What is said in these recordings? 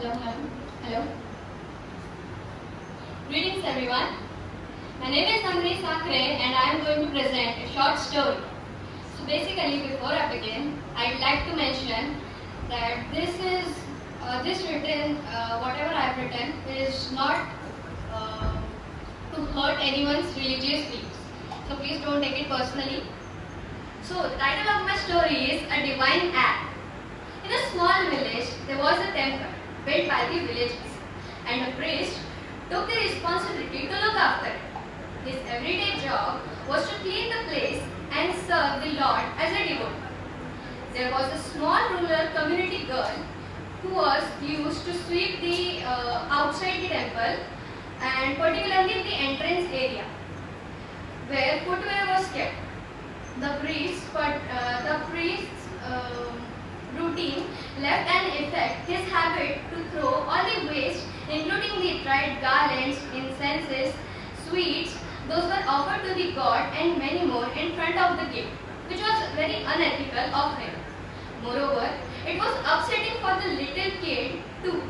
Hello. Greetings everyone. My name is Nandini Sakhare and I am going to present a short story. So basically, before I begin, I'd like to mention that whatever I've written is not to hurt anyone's religious beliefs. So please don't take it personally. So the title of my story is A Divine Act. In a small village, there was a temple built by the villagers, and a priest took the responsibility to look after it. His everyday job was to clean the place and serve the Lord as a devotee. There was a small rural community girl who was used to sweep the outside the temple, and particularly the entrance area where footwear was kept. The priest's routine left an effect. His habit to throw all the waste, including the dried garlands, incenses, sweets, those were offered to the god and many more in front of the gate, which was very unethical of him. Moreover, it was upsetting for the little kid too,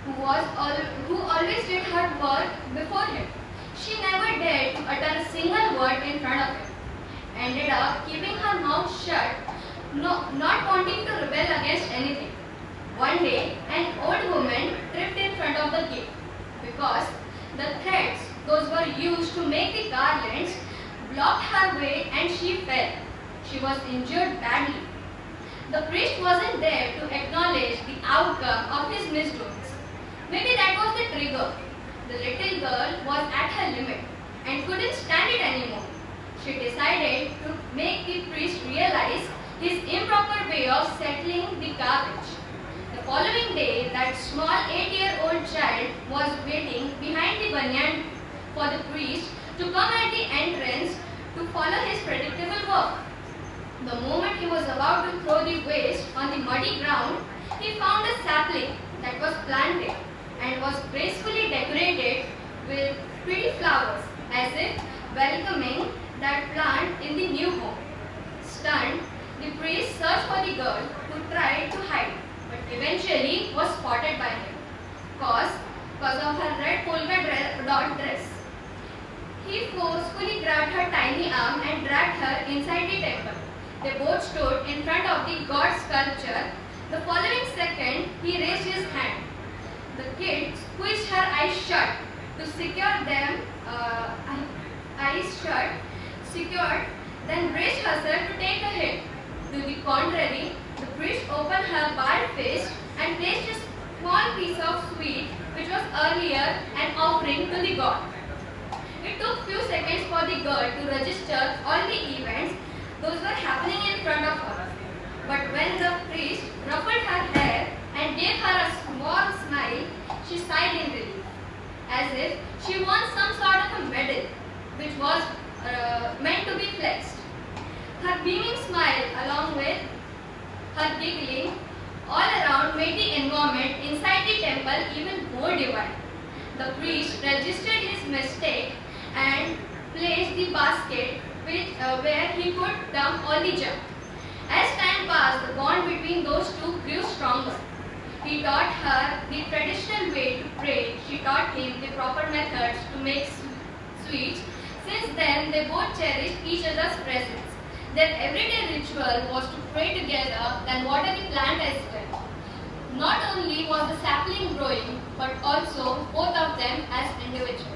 who always did her work before him. She never dared to utter a single word in front of him, ended up keeping her mouth shut, not wanting to rebel against anything. One day, an old woman tripped in front of the gate because the threads, those were used to make the garlands, blocked her way and she fell. She was injured badly. The priest wasn't there to acknowledge the outcome of his misdoings. Maybe that was the trigger. The little girl was at her limit and couldn't stand it anymore. She decided to make the priest realize his improper way of settling the garbage. The following day, that small 8-year-old child was waiting behind the banyan for the priest to come at the entrance to follow his predictable work. The moment he was about to throw the waste on the muddy ground, he found a sapling that was planted and was gracefully decorated with pretty flowers, as if welcoming that plant in the new home. Stunned, the priest searched for the girl, who tried to hide, but eventually was spotted by him, because of her red polka dot dress. He forcefully grabbed her tiny arm and dragged her inside the temple. They both stood in front of the god sculpture. The following second, he raised his hand. The kid squeezed her eyes shut to secure them, secured, then braced herself to take a hit. To the contrary, the priest opened her bare fist and placed a small piece of sweet which was earlier an offering to the god. It took few seconds for the girl to register all the events those were happening in front of her. But when the priest ruffled her hair and gave her a small smile, she sighed in relief, as if she won some sort of a medal which was meant to be flexed. Her beaming smile along with her giggling all around made the environment inside the temple even more divine. The priest registered his mistake and placed the basket where he could dump all the junk. As time passed, the bond between those two grew stronger. He taught her the traditional way to pray. She taught him the proper methods to make sweets. Since then, they both cherished each other's presence. Their everyday ritual was to pray together, then water the plant as well. Not only was the sapling growing, but also both of them as individuals.